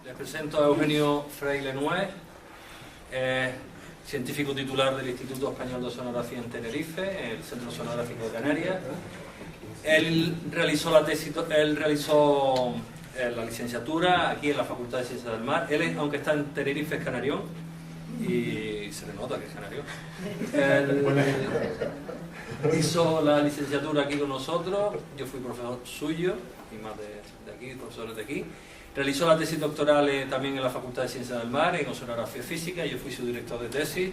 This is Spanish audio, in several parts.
Les presento a Eugenio Freile Nuez, científico titular del Instituto Español de Oceanografía en Tenerife, el Centro Oceanográfico de Canarias. Él realizó la licenciatura aquí en la Facultad de Ciencias del Mar. Él, aunque está en Tenerife, es canarión y se le nota que es canarión. Él hizo la licenciatura aquí con nosotros, yo fui profesor suyo y más de aquí, profesores de aquí. Realizó la tesis doctoral también en la Facultad de Ciencias del Mar, en Oceanografía Física, yo fui su director de tesis.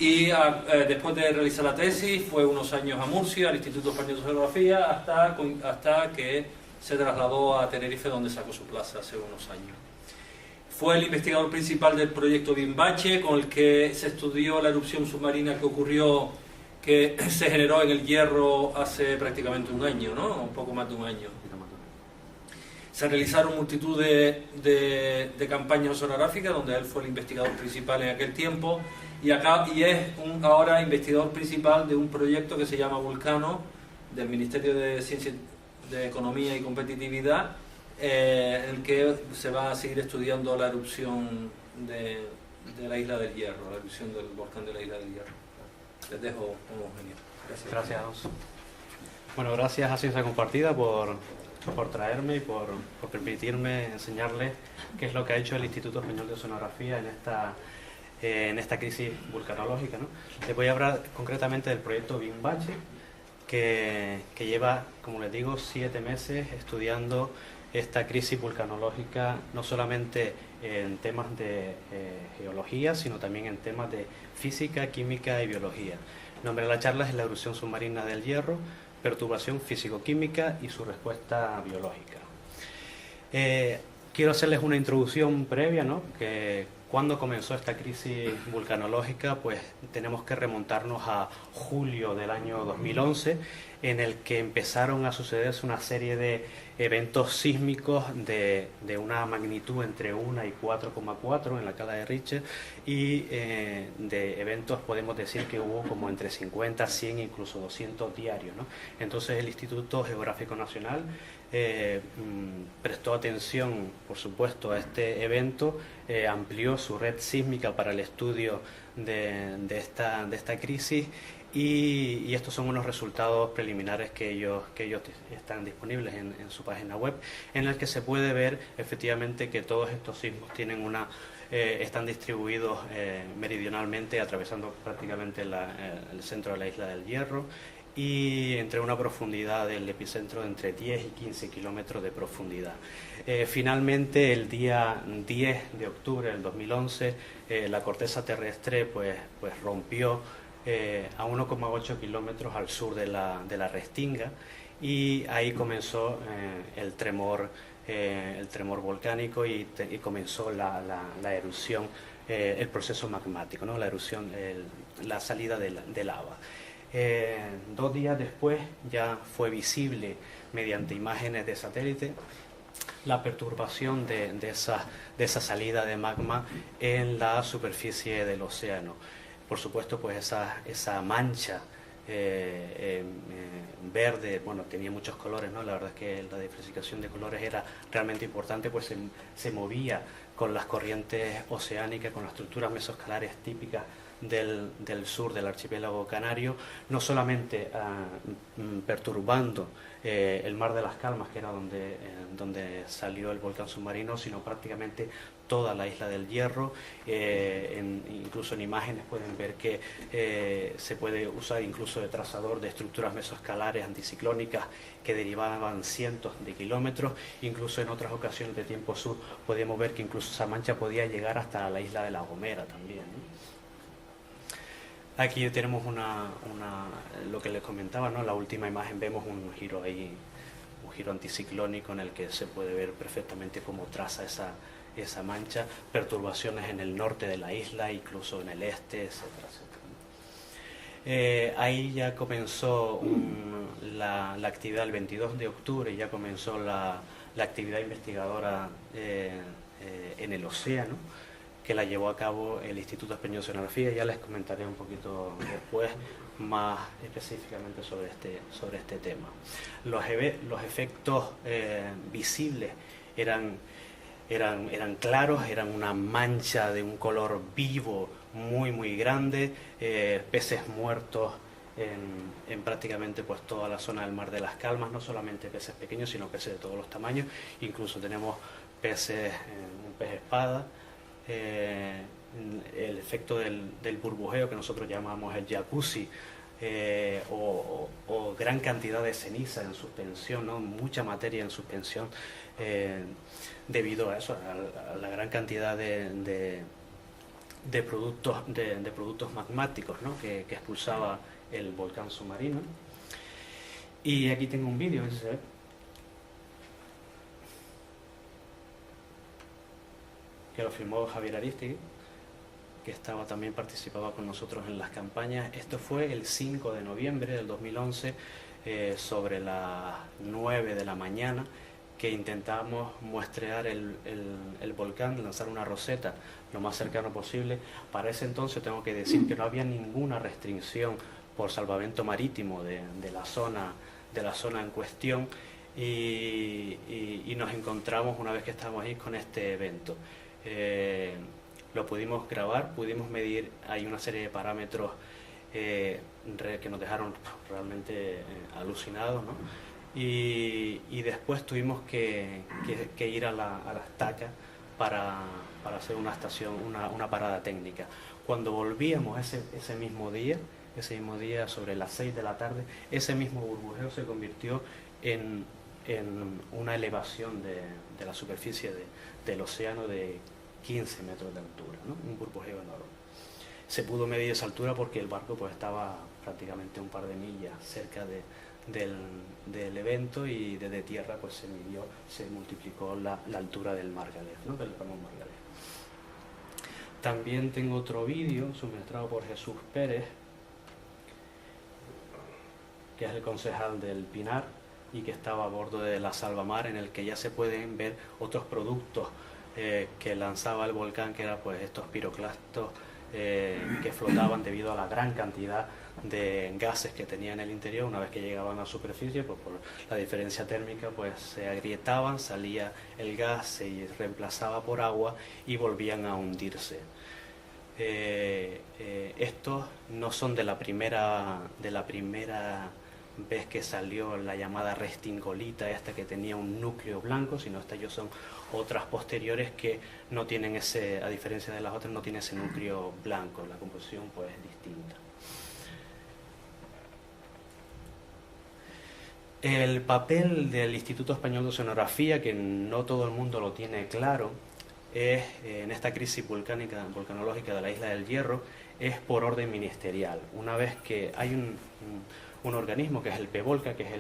Y después de realizar la tesis fue unos años a Murcia, al Instituto Español de Oceanografía, hasta que se trasladó a Tenerife, donde sacó su plaza hace unos años. Fue el investigador principal del proyecto Bimbache, con el que se estudió la erupción submarina que se generó en el Hierro hace prácticamente un año, ¿no? Un poco más de un año. Se realizaron multitud de campañas oceanográficas, donde él fue el investigador principal en aquel tiempo, y es ahora investigador principal de un proyecto que se llama Vulcano, del Ministerio de Ciencia, de Economía y Competitividad, en el que se va a seguir estudiando la erupción de la Isla del Hierro, la erupción del volcán de la Isla del Hierro. Les dejo con Eugenio. Gracias. Gracias. Bueno, gracias a Ciencia Compartida por traerme y por permitirme enseñarles qué es lo que ha hecho el Instituto Español de Oceanografía en esta crisis vulcanológica, ¿no? Les voy a hablar concretamente del proyecto Bimbache, que lleva, como les digo, 7 meses estudiando esta crisis vulcanológica, no solamente en temas de geología, sino también en temas de física, química y biología. El nombre de la charla es la erupción submarina del Hierro, perturbación físico-química y su respuesta biológica. Quiero hacerles una introducción previa, ¿no? Que cuando comenzó esta crisis vulcanológica, pues tenemos que remontarnos a julio del año 2011, en el que empezaron a sucederse una serie de eventos sísmicos de una magnitud entre 1 y 4,4 en la escala de Richter, y de eventos podemos decir que hubo como entre 50, 100, incluso 200 diarios, ¿no? Entonces el Instituto Geográfico Nacional prestó atención, por supuesto, a este evento, amplió su red sísmica para el estudio de esta crisis, y estos son unos resultados preliminares que ellos están disponibles en su página web, en el que se puede ver efectivamente que todos estos sismos tienen están distribuidos meridionalmente, atravesando prácticamente el centro de la isla del Hierro, y entre una profundidad del epicentro de entre 10 y 15 kilómetros de profundidad. Finalmente, el día 10 de octubre del 2011, la corteza terrestre pues rompió a 1,8 kilómetros al sur de la Restinga, y ahí comenzó el tremor volcánico y comenzó la erupción, el proceso magmático, ¿no? La erupción, la salida de lava. 2 días después ya fue visible mediante imágenes de satélite la perturbación de esa salida de magma en la superficie del océano. Por supuesto, pues esa mancha verde, bueno, tenía muchos colores, ¿no? La verdad es que la diversificación de colores era realmente importante, pues se movía con las corrientes oceánicas, con las estructuras mesoscalares típicas del sur del archipiélago canario, no solamente perturbando el Mar de las Calmas, que era donde salió el volcán submarino, sino prácticamente toda la isla del Hierro. Incluso en imágenes pueden ver que se puede usar incluso de trazador de estructuras mesoscalares anticiclónicas que derivaban cientos de kilómetros. Incluso en otras ocasiones de tiempo sur podemos ver que incluso esa mancha podía llegar hasta la isla de La Gomera también, ¿no? Aquí tenemos lo que les comentaba, ¿no? La última imagen, vemos un giro ahí, un giro anticiclónico en el que se puede ver perfectamente cómo traza esa mancha, perturbaciones en el norte de la isla, incluso en el este, etcétera, etcétera. Ahí ya comenzó la actividad el 22 de octubre, ya comenzó la actividad investigadora en el océano, que la llevó a cabo el Instituto Español de Oceanografía. Ya les comentaré un poquito después más específicamente sobre este tema. Los efectos visibles eran eran claros, eran una mancha de un color vivo muy grande, peces muertos en prácticamente pues toda la zona del Mar de las Calmas, no solamente peces pequeños, sino peces de todos los tamaños. Incluso tenemos peces, un pez espada, el efecto del burbujeo que nosotros llamamos el jacuzzi, o gran cantidad de ceniza en suspensión, ¿no? Mucha materia en suspensión, debido a eso, a la gran cantidad de productos magmáticos, ¿no? que expulsaba el volcán submarino. Y aquí tengo un vídeo, ¿se ve? Que lo filmó Javier Aristegui, que también participaba con nosotros en las campañas. Esto fue el 5 de noviembre del 2011, sobre las 9 de la mañana, que intentamos muestrear el volcán, lanzar una roseta lo más cercano posible. Para ese entonces tengo que decir que no había ninguna restricción por salvamento marítimo de la zona en cuestión, y nos encontramos una vez que estábamos ahí con este evento. Lo pudimos grabar, pudimos medir, hay una serie de parámetros que nos dejaron realmente alucinados, ¿no? Y después tuvimos que ir a la estaca para hacer una parada técnica. Cuando volvíamos ese mismo día sobre las 6 de la tarde, ese mismo burbujeo se convirtió en una elevación de la superficie del océano de 15 metros de altura, ¿no? Un burbujeo enorme. Se pudo medir esa altura porque el barco pues estaba prácticamente un par de millas cerca del evento, y desde tierra pues se multiplicó la altura del Margalef, ¿no? Del Ramón Margalef. También tengo otro vídeo suministrado por Jesús Pérez, que es el concejal del Pinar y que estaba a bordo de la Salvamar, en el que ya se pueden ver otros productos que lanzaba el volcán, que eran pues estos piroclastos que flotaban debido a la gran cantidad de gases que tenía en el interior. Una vez que llegaban a la superficie, pues por la diferencia térmica pues se agrietaban, salía el gas, se reemplazaba por agua y volvían a hundirse. Estos no son de la primera vez que salió la llamada restingolita, esta que tenía un núcleo blanco, sino ellos son otras posteriores que no tienen a diferencia de las otras, no tiene ese núcleo blanco, la composición pues es distinta. El papel del Instituto Español de Oceanografía, que no todo el mundo lo tiene claro, es en esta crisis volcanológica de la Isla del Hierro, es por orden ministerial. Una vez que hay un organismo que es el PEVOLCA, que es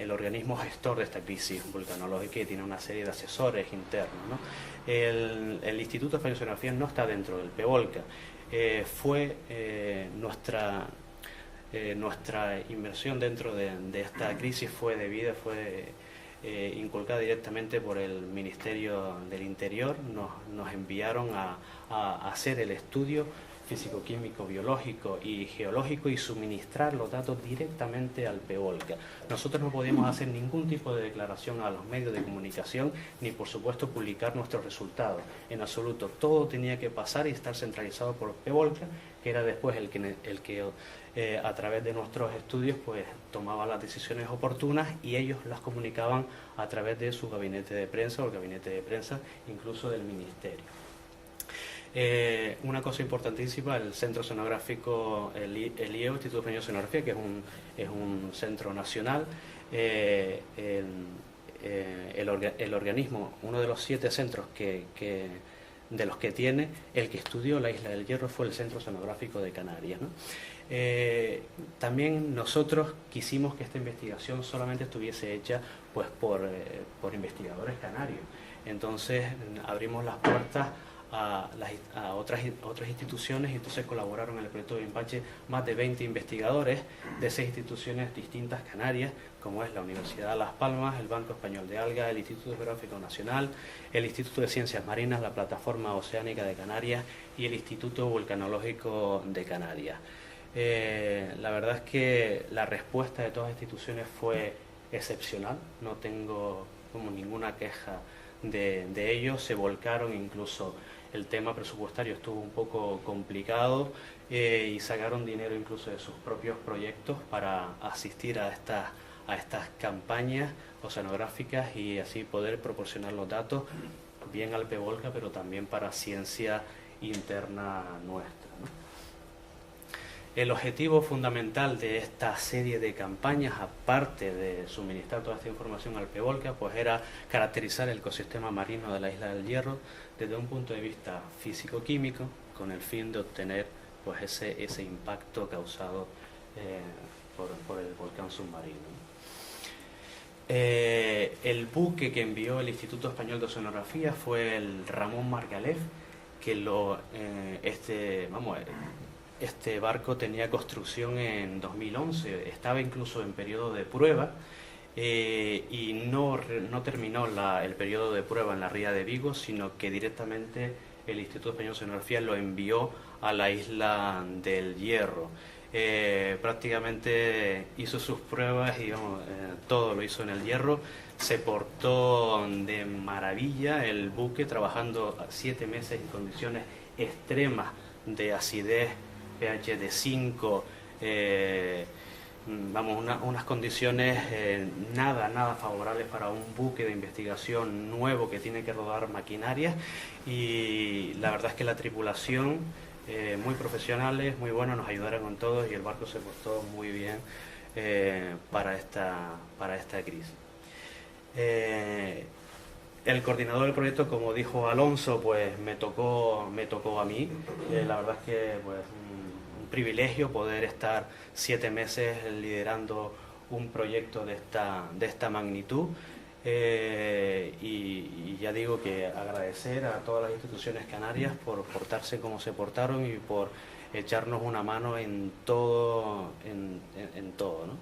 el organismo gestor de esta crisis volcanológica, y tiene una serie de asesores internos, ¿no? El Instituto Español de Oceanografía no está dentro del PEVOLCA. Fue nuestra inversión dentro de esta crisis fue inculcada directamente por el Ministerio del Interior. Nos enviaron a hacer el estudio físico-químico, biológico y geológico y suministrar los datos directamente al PEVOLCA. Nosotros no podíamos hacer ningún tipo de declaración a los medios de comunicación, ni por supuesto publicar nuestros resultados, en absoluto. Todo tenía que pasar y estar centralizado por PEVOLCA, que era después el que a través de nuestros estudios pues tomaba las decisiones oportunas, y ellos las comunicaban a través de su gabinete de prensa o el gabinete de prensa incluso del ministerio. Una cosa importantísima, el Centro Oceanográfico, el IEO, Instituto Español de Oceanografía, que es un centro nacional, el organismo, uno de los 7 centros de los que tiene, el que estudió la Isla del Hierro fue el Centro Oceanográfico de Canarias, ¿no? También nosotros quisimos que esta investigación solamente estuviese hecha pues por investigadores canarios. Entonces abrimos las puertas a otras instituciones, y entonces colaboraron en el proyecto de Impache más de 20 investigadores de 6 instituciones distintas canarias, como es la Universidad de Las Palmas, el Banco Español de Algas, el Instituto Geográfico Nacional, el Instituto de Ciencias Marinas, la Plataforma Oceánica de Canarias y el Instituto Volcanológico de Canarias. La verdad es que la respuesta de todas las instituciones fue excepcional. No tengo tuvimos ninguna queja de ellos. Se volcaron, incluso el tema presupuestario estuvo un poco complicado, y sacaron dinero incluso de sus propios proyectos para asistir a estas campañas oceanográficas y así poder proporcionar los datos bien al PEVOLCA, pero también para ciencia interna nuestra, ¿no? El objetivo fundamental de esta serie de campañas, aparte de suministrar toda esta información al PEVOLCA, pues era caracterizar el ecosistema marino de la Isla del Hierro desde un punto de vista físico-químico, con el fin de obtener pues ese impacto causado por el volcán submarino. El buque que envió el Instituto Español de Oceanografía fue el Ramón Margalef, que este barco tenía construcción en 2011, estaba incluso en periodo de prueba, y no terminó el periodo de prueba en la ría de Vigo, sino que directamente el Instituto Español de Oceanografía lo envió a la Isla del Hierro. Prácticamente hizo sus pruebas y todo lo hizo en el Hierro. Se portó de maravilla el buque, trabajando 7 meses en condiciones extremas de acidez, pH de 5, unas condiciones nada favorables para un buque de investigación nuevo que tiene que rodar maquinaria. Y la verdad es que la tripulación, muy profesionales, muy buenos, nos ayudaron con todo y el barco se portó muy bien para esta crisis. El coordinador del proyecto, como dijo Alonso, pues me tocó a mí. La verdad es que pues, un privilegio poder estar 7 meses liderando un proyecto de esta magnitud. Y ya digo que agradecer a todas las instituciones canarias por portarse como se portaron y por echarnos una mano en todo, ¿no?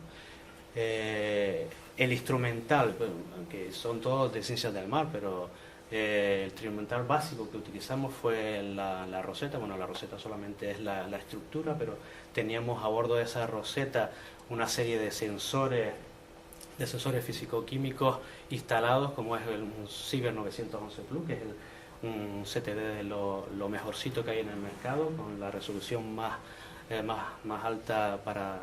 El instrumental, aunque son todos de ciencias del mar, pero el instrumental básico que utilizamos fue la roseta. Bueno, la roseta solamente es la estructura, pero teníamos a bordo de esa roseta una serie de sensores físico-químicos instalados, como es un Cyber 911 Plus, que es un CTD de lo mejorcito que hay en el mercado, con la resolución más alta para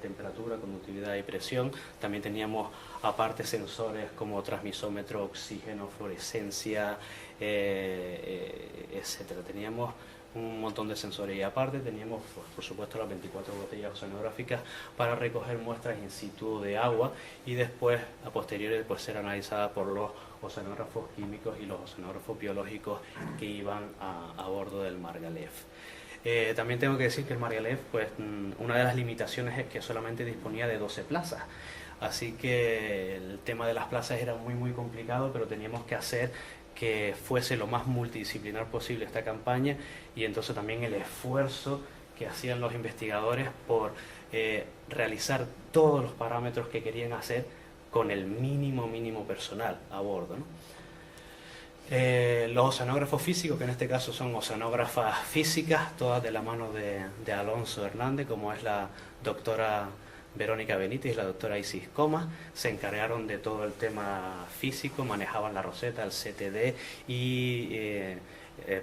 temperatura, conductividad y presión. También teníamos aparte sensores como transmisómetro, oxígeno, fluorescencia, etcétera. Teníamos un montón de sensores y aparte teníamos, pues, por supuesto, las 24 botellas oceanográficas para recoger muestras in situ de agua y después, a posteriori, pues, ser analizadas por los oceanógrafos químicos y los oceanógrafos biológicos que iban a bordo del Margalef. También tengo que decir que el Margalef, pues, una de las limitaciones es que solamente disponía de 12 plazas. Así que el tema de las plazas era muy complicado, pero teníamos que hacer que fuese lo más multidisciplinar posible esta campaña, y entonces también el esfuerzo que hacían los investigadores por realizar todos los parámetros que querían hacer con el mínimo personal a bordo, ¿no? Los oceanógrafos físicos, que en este caso son oceanógrafas físicas, todas de la mano de Alonso Hernández, como es la doctora Verónica Benítez y la doctora Isis Comas, se encargaron de todo el tema físico, manejaban la roseta, el CTD y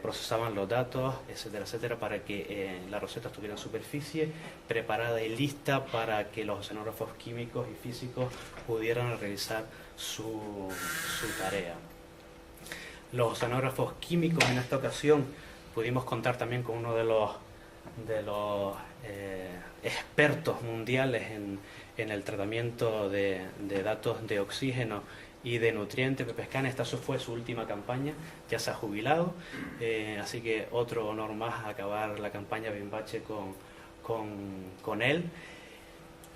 procesaban los datos, etcétera, para que la roseta estuviera en superficie, preparada y lista para que los oceanógrafos químicos y físicos pudieran realizar su tarea. Los oceanógrafos químicos, en esta ocasión pudimos contar también con uno de los expertos mundiales en el tratamiento de datos de oxígeno y de nutrientes. Pepe Escane, esta fue su última campaña, ya se ha jubilado, así que otro honor más acabar la campaña Bimbache con él.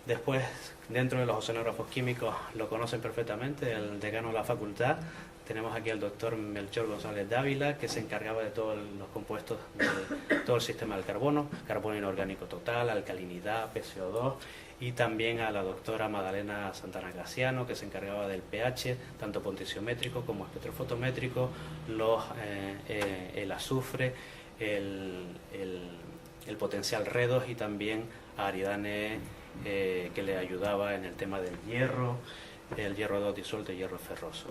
Después, dentro de los oceanógrafos químicos, lo conocen perfectamente, el decano de la facultad. Tenemos aquí al doctor Melchor González Dávila, que se encargaba de todos los compuestos de todo el sistema del carbono inorgánico total, alcalinidad, PCO2, y también a la doctora Magdalena Santana Casiano, que se encargaba del pH, tanto potenciométrico como espectrofotométrico, el azufre, el potencial redox, y también a Aridane, que le ayudaba en el tema del hierro, el hierro 2 disuelto y hierro ferroso.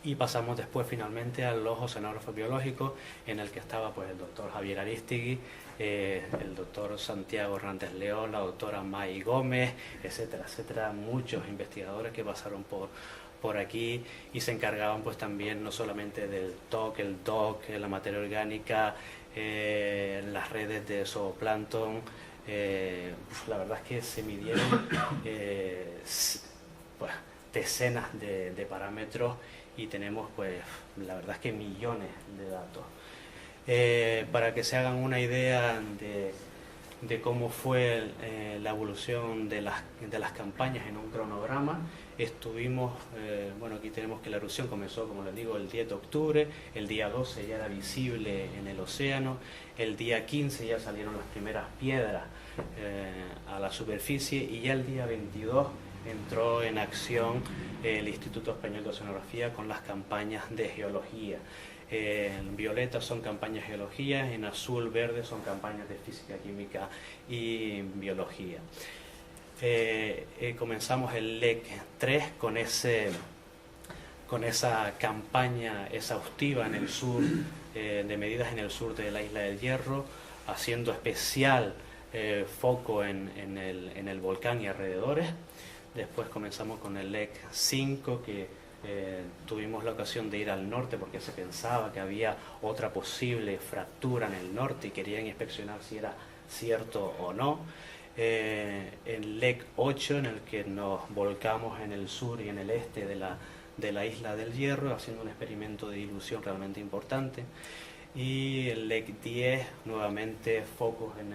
Y pasamos después finalmente al oceanógrafo biológico, en el que estaba pues el doctor Javier Aristigui, el doctor Santiago Hernández León, la doctora May Gómez, etcétera, etcétera, muchos investigadores que pasaron por aquí y se encargaban pues también no solamente del TOC, el DOC, la materia orgánica, las redes de zooplancton. La verdad es que se midieron pues, decenas de parámetros y tenemos pues la verdad es que millones de datos. Para que se hagan una idea de cómo fue la evolución de las campañas en un cronograma, estuvimos, bueno, aquí tenemos que la erupción comenzó, como les digo, el 10 de octubre, el día 12 ya era visible en el océano, el día 15 ya salieron las primeras piedras a la superficie y ya el día 22 entró en acción el Instituto Español de Oceanografía con las campañas de geología. En violeta son campañas de geología, en azul, verde son campañas de física, química y biología. Comenzamos el LEC 3 con esa campaña exhaustiva en el sur, de medidas en el sur de la Isla del Hierro, haciendo especial foco en el volcán y alrededores. Después comenzamos con el LEC 5, que tuvimos la ocasión de ir al norte porque se pensaba que había otra posible fractura en el norte y querían inspeccionar si era cierto o no. El LEC 8, en el que nos volcamos en el sur y en el este de la Isla del Hierro, haciendo un experimento de dilución realmente importante. Y el LEC 10, nuevamente focos en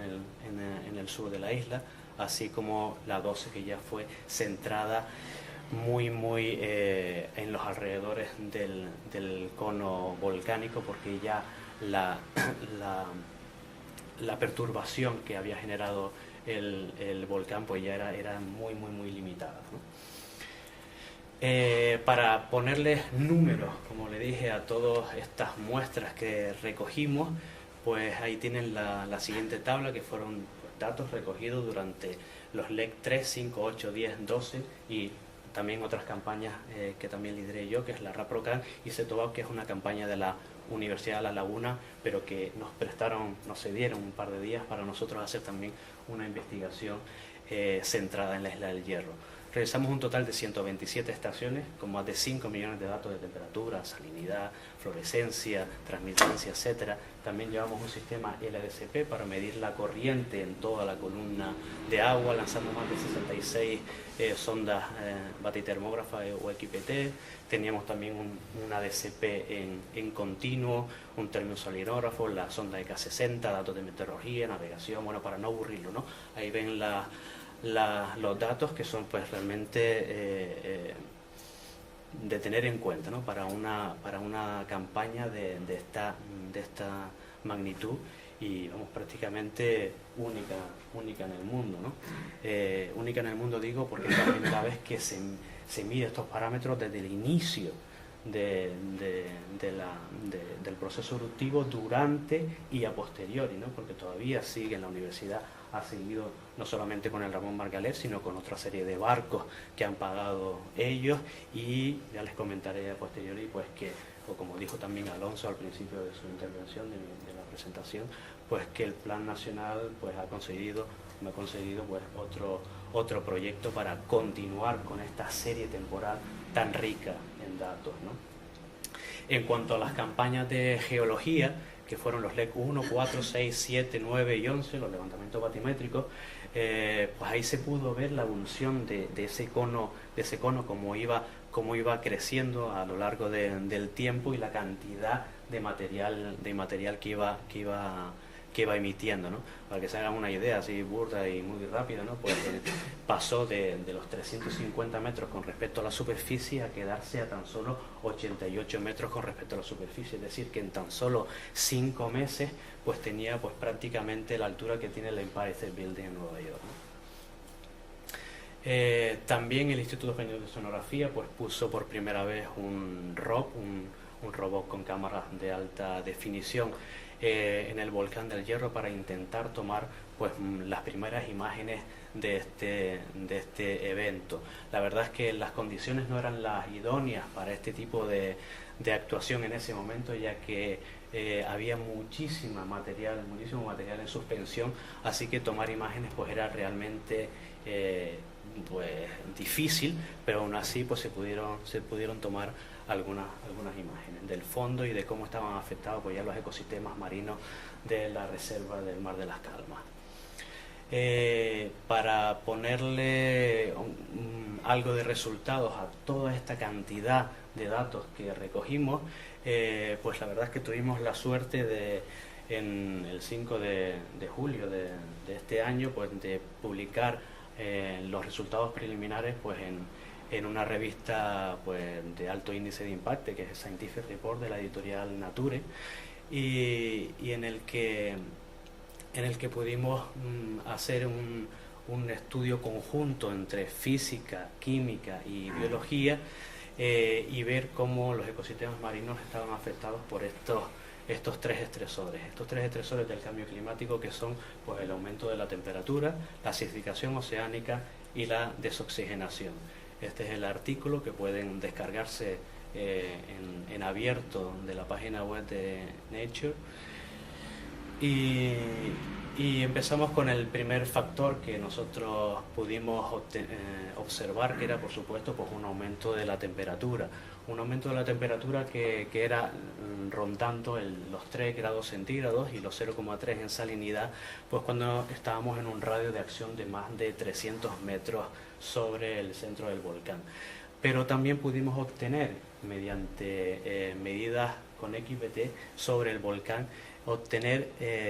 el sur de la isla, así como la 12, que ya fue centrada muy en los alrededores del cono volcánico, porque ya la perturbación que había generado el volcán pues ya era muy limitada, ¿no? Para ponerles números, como le dije, a todas estas muestras que recogimos, pues ahí tienen la siguiente tabla, que fueron datos recogidos durante los LEC 3, 5, 8, 10, 12 y también otras campañas que también lideré yo, que es la RAPROCAN y CETOBAP, que es una campaña de la Universidad de La Laguna, pero que nos cedieron un par de días para nosotros hacer también una investigación centrada en la Isla del Hierro. Realizamos un total de 127 estaciones con más de 5 millones de datos de temperatura, salinidad, fluorescencia, transmitencia, etcétera. También llevamos un sistema LDCP para medir la corriente en toda la columna de agua. Lanzamos más de 66 sondas batitermógrafas o XPT. Teníamos también un ADCP en continuo, un termiosalinógrafo, la sonda EK60, datos de meteorología, navegación, bueno, para no aburrirlo, ¿no? Ahí ven los datos que son pues realmente de tener en cuenta, ¿no? para una campaña de esta magnitud y vamos, prácticamente única en el mundo, ¿no? Única en el mundo digo porque es la primera vez que se mide estos parámetros desde el inicio del proceso eruptivo, durante y a posteriori, ¿no? Porque todavía sigue en la universidad, ha seguido no solamente con el Ramón Margalef, sino con otra serie de barcos que han pagado ellos, y ya les comentaré a posteriori pues que, o como dijo también Alonso al principio de su intervención, de la presentación, pues que el Plan Nacional pues me ha concedido pues otro proyecto para continuar con esta serie temporal tan rica en datos, ¿no? En cuanto a las campañas de geología, que fueron los LEC 1, 4, 6, 7, 9 y 11, los levantamientos batimétricos, pues ahí se pudo ver la evolución de ese cono, cómo iba creciendo a lo largo del tiempo y la cantidad de material que iba emitiendo, ¿no? Para que se hagan una idea así burda y muy rápida, ¿no? Pues pasó de los 350 metros con respecto a la superficie a quedarse a tan solo 88 metros con respecto a la superficie, es decir, que en tan solo 5 meses pues tenía pues prácticamente la altura que tiene el Empire State Building en Nueva York, ¿no? También el Instituto Español de Oceanografía pues puso por primera vez un ROV, un robot con cámaras de alta definición en el volcán del Hierro, para intentar tomar pues las primeras imágenes de este evento. La verdad es que las condiciones no eran las idóneas para este tipo de actuación en ese momento, ya que había muchísimo material en suspensión, así que tomar imágenes pues era realmente pues difícil, pero aún así pues se pudieron tomar algunas imágenes del fondo y de cómo estaban afectados pues ya los ecosistemas marinos de la reserva del Mar de las Calmas. Para ponerle algo de resultados a toda esta cantidad de datos que recogimos, pues la verdad es que tuvimos la suerte en el 5 de julio de este año pues de publicar los resultados preliminares pues en una revista pues de alto índice de impacto, que es el Scientific Report de la editorial Nature, y en el que pudimos hacer un estudio conjunto entre física, química y biología, y ver cómo los ecosistemas marinos estaban afectados por estos tres estresores del cambio climático, que son pues el aumento de la temperatura, la acidificación oceánica y la desoxigenación. Este es el artículo que pueden descargarse en abierto de la página web de Nature. Y empezamos con el primer factor que nosotros pudimos observar, que era por supuesto pues un aumento de la temperatura. Un aumento de la temperatura que era rondando los 3 grados centígrados y los 0,3 en salinidad, pues cuando estábamos en un radio de acción de más de 300 metros sobre el centro del volcán. Pero también pudimos obtener, mediante medidas con XBT sobre el volcán, obtener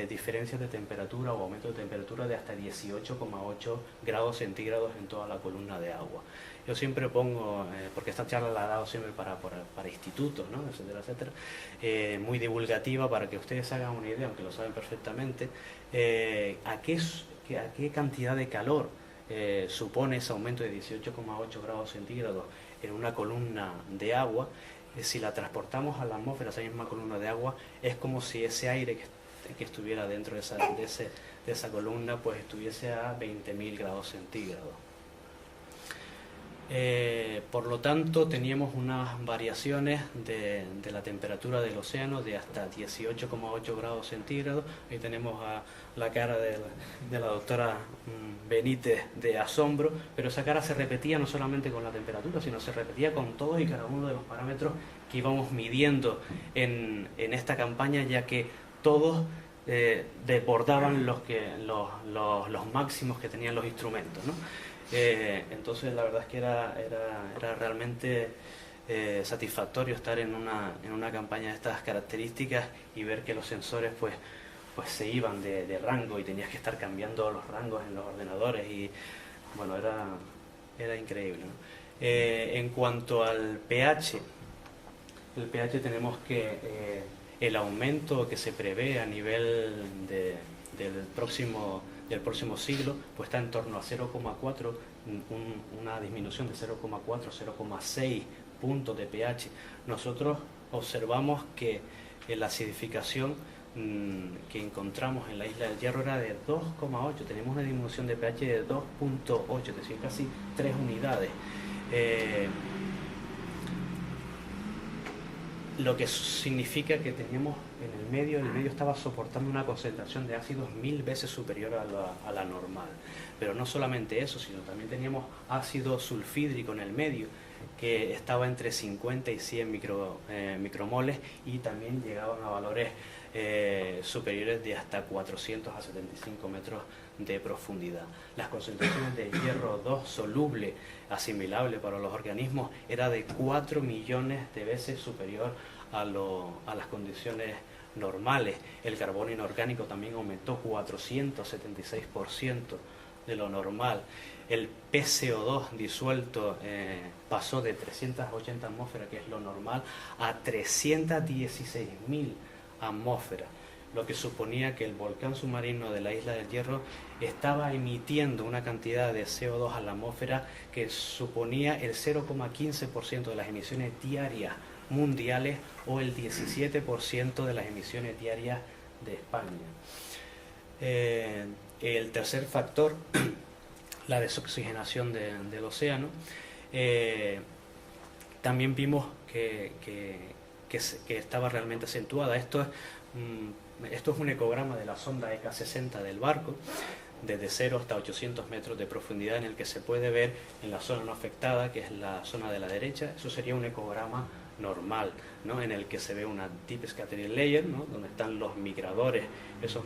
diferencias de temperatura o aumento de temperatura de hasta 18,8 grados centígrados en toda la columna de agua. Yo siempre pongo, porque esta charla la he dado siempre para institutos, ¿no?, etcétera, etcétera, muy divulgativa para que ustedes hagan una idea, aunque lo saben perfectamente, a qué cantidad de calor supone ese aumento de 18,8 grados centígrados en una columna de agua. Si la transportamos a la atmósfera, esa misma columna de agua, es como si ese aire que estuviera dentro de esa columna pues estuviese a 20.000 grados centígrados. Por lo tanto, teníamos unas variaciones de la temperatura del océano de hasta 18,8 grados centígrados. Ahí tenemos a la cara de la doctora Benítez de asombro, pero esa cara se repetía no solamente con la temperatura, sino se repetía con todos y cada uno de los parámetros que íbamos midiendo en esta campaña, ya que todos desbordaban los máximos que tenían los instrumentos, ¿no? Entonces la verdad es que era realmente satisfactorio estar en una campaña de estas características y ver que los sensores pues se iban de rango y tenías que estar cambiando los rangos en los ordenadores y bueno, era increíble, ¿no? En cuanto al pH, el pH tenemos que el aumento que se prevé a nivel del próximo siglo pues está en torno a 0,4, una disminución de 0,4, 0,6 puntos de pH. Nosotros observamos que la acidificación que encontramos en la isla del Hierro era de 2,8, tenemos una disminución de pH de 2,8, es decir, casi 3 unidades. Lo que significa que teníamos el medio estaba soportando una concentración de ácidos 1000 veces superior a la normal. Pero no solamente eso, sino también teníamos ácido sulfídrico en el medio, que estaba entre 50 y 100 micromoles, y también llegaban a valores superiores de hasta 400 a 75 metros de profundidad. Las concentraciones de hierro 2 soluble, asimilable para los organismos, era de 4 millones de veces superior a las condiciones normales. El carbono inorgánico también aumentó 476% de lo normal. El PCO2 disuelto pasó de 380 atmósferas, que es lo normal, a 316.000 atmósferas, lo que suponía que el volcán submarino de la Isla del Hierro estaba emitiendo una cantidad de CO2 a la atmósfera que suponía el 0,15% de las emisiones diarias mundiales o el 17% de las emisiones diarias de España. El tercer factor la desoxigenación del océano. También vimos que estaba realmente acentuada. Esto es un ecograma de la sonda EK-60 del barco, desde 0 hasta 800 metros de profundidad, en el que se puede ver en la zona no afectada, que es la zona de la derecha. Eso sería un ecograma normal, ¿no?, en el que se ve una Deep Scattering Layer, ¿no?, donde están los migradores, esos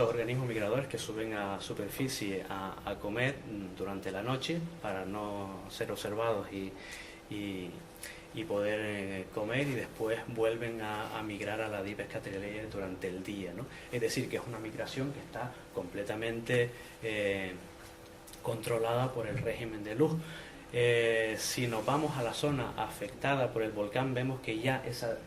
organismos migradores que suben a superficie a comer durante la noche para no ser observados y poder comer, y después vuelven a migrar a la Deep Scattering Layer durante el día, ¿no? Es decir, que es una migración que está completamente controlada por el régimen de luz. Si nos vamos a la zona afectada por el volcán, vemos que ya esa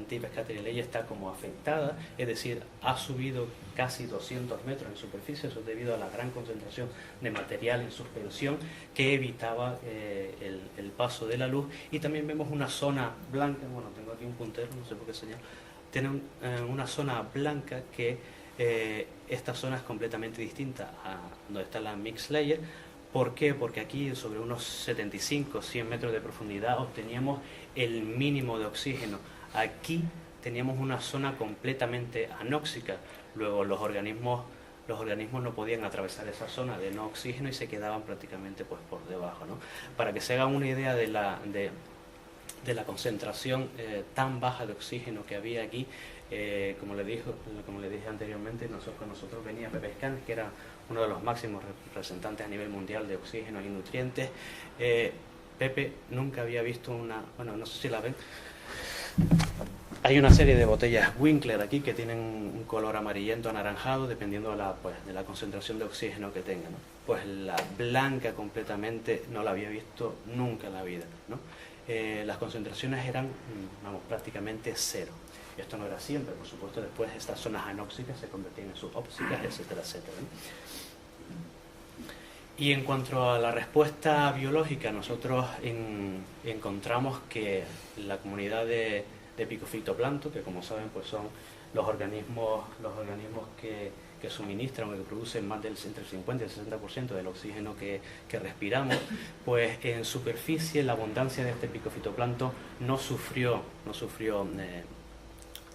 Deep Scattering Layer está como afectada, es decir, ha subido casi 200 metros en superficie. Eso es debido a la gran concentración de material en suspensión que evitaba el paso de la luz. Y también vemos una zona blanca, bueno, tengo aquí un puntero, no sé por qué señal, tiene una zona blanca que esta zona es completamente distinta a donde está la Mixed Layer. ¿Por qué? Porque aquí, sobre unos 75-100 metros de profundidad, obteníamos el mínimo de oxígeno. Aquí teníamos una zona completamente anóxica. Luego los organismos no podían atravesar esa zona de no oxígeno y se quedaban prácticamente pues por debajo, ¿no? Para que se hagan una idea de la concentración tan baja de oxígeno que había aquí, como le dije anteriormente, nosotros venía Pepe Escanes, que era uno de los máximos representantes a nivel mundial de oxígeno y nutrientes. Pepe nunca había visto bueno, no sé si la ven. Hay una serie de botellas Winkler aquí que tienen un color amarillento anaranjado dependiendo de la concentración de oxígeno que tengan, ¿no? Pues la blanca completamente no la había visto nunca en la vida, ¿no? Las concentraciones eran, prácticamente cero. Esto no era siempre, por supuesto. Después estas zonas anóxicas se convertían en subóxicas, etcétera, etcétera, ¿no? Y en cuanto a la respuesta biológica, nosotros encontramos que la comunidad de picofitoplancton, que como saben pues son los organismos que suministran o que producen más del entre el 50 y el 60% del oxígeno que respiramos, pues en superficie la abundancia de este picofitoplancton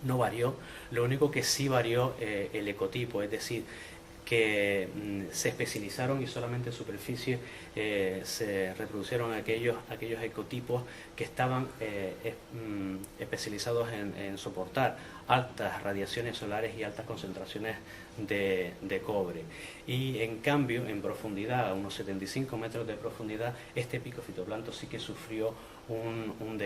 no varió. Lo único que sí varió el ecotipo, es decir, que se especializaron y solamente en superficie se reproducieron aquellos ecotipos que estaban especializados en soportar altas radiaciones solares y altas concentraciones de cobre. Y en cambio, en profundidad, a unos 75 metros de profundidad, este picofitoplancton sí que sufrió un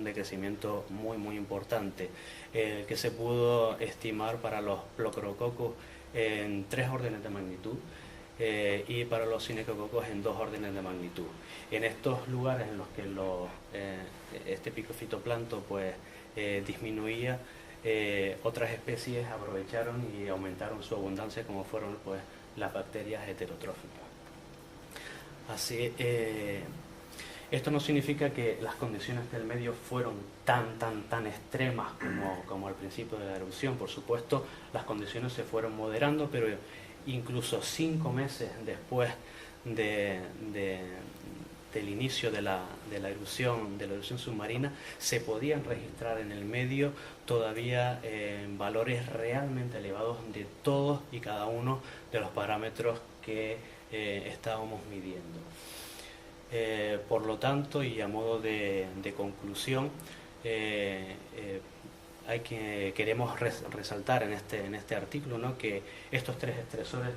decrecimiento muy importante, que se pudo estimar para los Pleurococcus en 3 órdenes de magnitud y para los cinecococos en 2 órdenes de magnitud. En estos lugares en los que este picofitoplancton pues disminuía, otras especies aprovecharon y aumentaron su abundancia, como fueron pues las bacterias heterotróficas. Así, esto no significa que las condiciones del medio fueron tan extremas como al principio de la erupción. Por supuesto, las condiciones se fueron moderando, pero incluso 5 meses después del inicio de la erupción submarina, se podían registrar en el medio todavía valores realmente elevados de todos y cada uno de los parámetros que estábamos midiendo. Por lo tanto, y a modo de conclusión, queremos resaltar en este artículo, ¿no?, que estos 3 estresores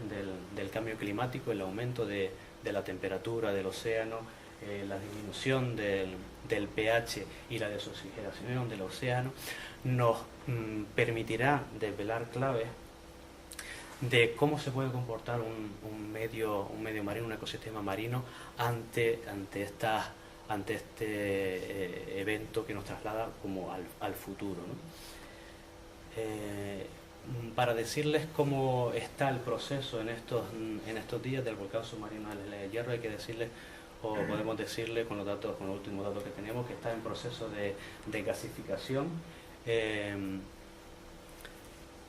del cambio climático, el aumento de la temperatura del océano, la disminución del pH y la desoxigenación del océano, nos permitirá desvelar claves de cómo se puede comportar un medio marino, un ecosistema marino ante este evento que nos traslada como al futuro, ¿no? Para decirles cómo está el proceso en estos días del volcán submarino de la Isla de Hierro, hay que decirles, o podemos decirle con los últimos datos que tenemos, que está en proceso de gasificación.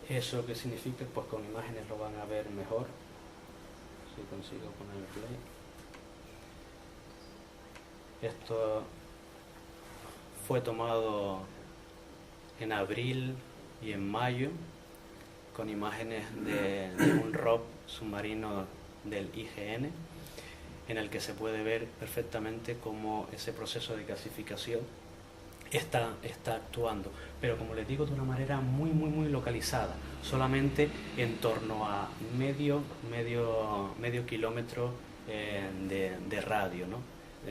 ¿Eso qué significa? Pues con imágenes lo van a ver mejor. si consigo poner el play. Esto fue tomado en abril y en mayo con imágenes de un ROV submarino del IGN, en el que se puede ver perfectamente cómo ese proceso de gasificación está actuando, pero como les digo, de una manera muy localizada, solamente en torno a medio kilómetro de radio, ¿no?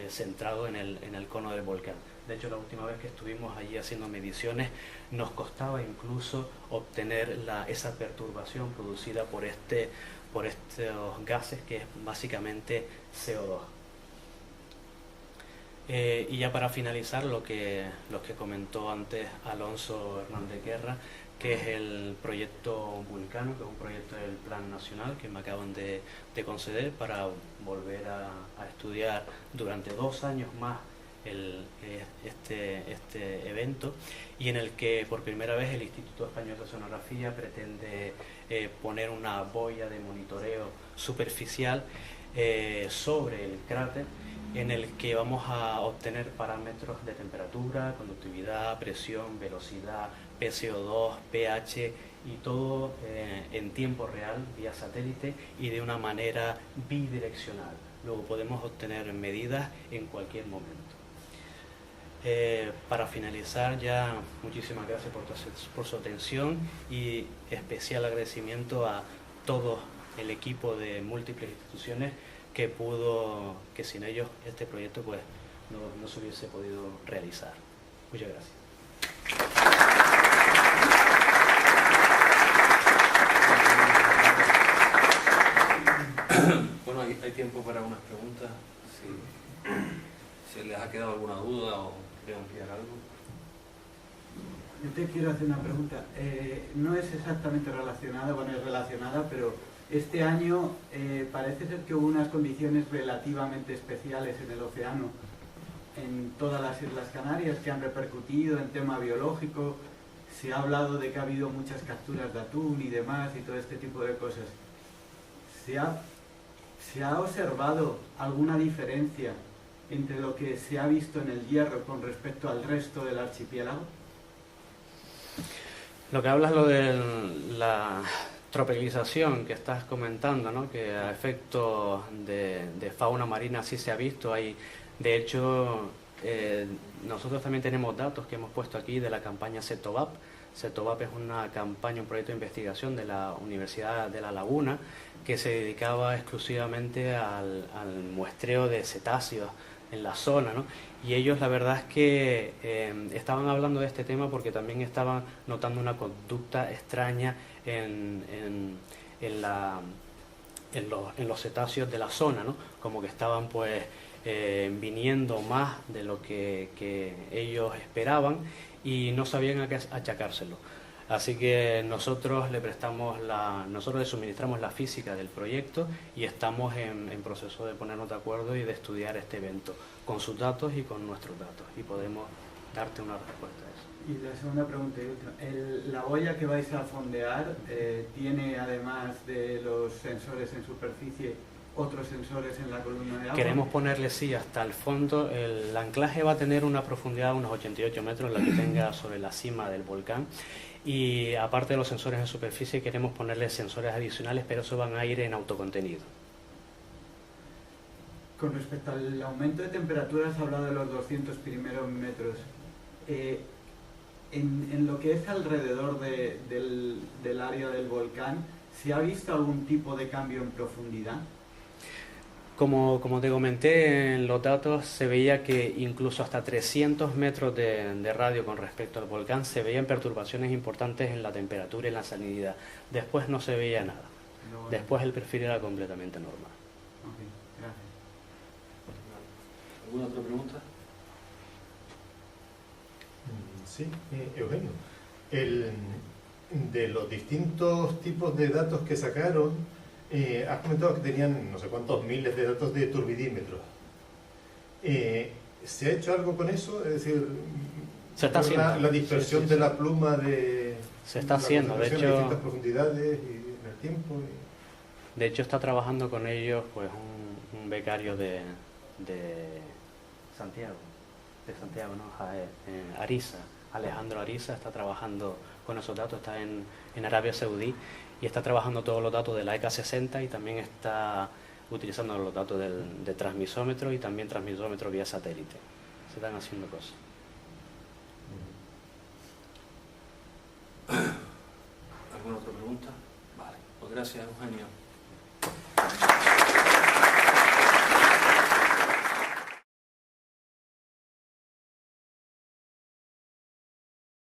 Centrado en el cono del volcán. De hecho, la última vez que estuvimos allí haciendo mediciones, nos costaba incluso obtener esa perturbación producida por estos gases, que es básicamente CO2. Y ya para finalizar, lo que comentó antes Alonso Hernández Guerra, que es el proyecto Vulcano, que es un proyecto del Plan Nacional que me acaban de conceder para volver a estudiar durante 2 años más este evento, y en el que por primera vez el Instituto Español de Oceanografía pretende poner una boya de monitoreo superficial sobre el cráter, en el que vamos a obtener parámetros de temperatura, conductividad, presión, velocidad, PCO2, pH, y todo en tiempo real, vía satélite y de una manera bidireccional. Luego podemos obtener medidas en cualquier momento. Para finalizar, ya muchísimas gracias por su atención, y especial agradecimiento a todo el equipo de múltiples instituciones que sin ellos este proyecto pues no se hubiese podido realizar. Muchas gracias. Bueno, hay tiempo para unas preguntas. Si les ha quedado alguna duda o quieren ampliar algo. Yo te quiero hacer una pregunta. No es exactamente relacionada, bueno, es relacionada, pero este año parece ser que hubo unas condiciones relativamente especiales en el océano, en todas las Islas Canarias, que han repercutido en tema biológico. Se ha hablado de que ha habido muchas capturas de atún y demás y todo este tipo de cosas. ¿Se ha observado alguna diferencia entre lo que se ha visto en el Hierro con respecto al resto del archipiélago? Lo que hablas, lo de la tropicalización que estás comentando, ¿no? Que a efectos de fauna marina sí se ha visto. De hecho, nosotros también tenemos datos que hemos puesto aquí de la campaña CETOVAP. CETOVAP es una campaña, un proyecto de investigación de la Universidad de La Laguna, que se dedicaba exclusivamente al muestreo de cetáceos en la zona, ¿no? Y ellos, la verdad es que estaban hablando de este tema porque también estaban notando una conducta extraña en los cetáceos de la zona, ¿no? Como que estaban pues viniendo más de lo que ellos esperaban y no sabían a qué achacárselo. Así que nosotros le suministramos la física del proyecto y estamos en proceso de ponernos de acuerdo y de estudiar este evento con sus datos y con nuestros datos, y podemos darte una respuesta a eso. Y la segunda pregunta y última. La boya que vais a fondear tiene, además de los sensores en superficie, otros sensores en la columna de agua. Queremos ponerle, sí, hasta el fondo. El anclaje va a tener una profundidad de unos 88 metros, la que tenga sobre la cima del volcán. Y aparte de los sensores en superficie, queremos ponerle sensores adicionales, pero eso van a ir en autocontenido. Con respecto al aumento de temperatura, has hablado de los 200 primeros metros. En lo que es alrededor del área del volcán, ¿se ha visto algún tipo de cambio en profundidad? Como te comenté, en los datos se veía que incluso hasta 300 metros de radio con respecto al volcán se veían perturbaciones importantes en la temperatura y en la salinidad. Después no se veía nada. No, Después el perfil era completamente normal. Ok, gracias. ¿Alguna otra pregunta? Sí, Eugenio. De los distintos tipos de datos que sacaron, has comentado que tenían no sé cuántos miles de datos de turbidímetros. ¿Se ha hecho algo con eso? Es decir, se está haciendo. La dispersión Sí. de la pluma se está haciendo, de hecho, distintas profundidades y en el tiempo. De hecho, está trabajando con ellos pues un becario de Santiago, ¿no? Ariza, Alejandro Ariza está trabajando con esos datos, está en Arabia Saudí y está trabajando todos los datos de la ECA 60 y también está utilizando los datos de transmisómetro y también transmisómetro vía satélite. Se están haciendo cosas. ¿Alguna otra pregunta? Vale, pues gracias, Eugenio.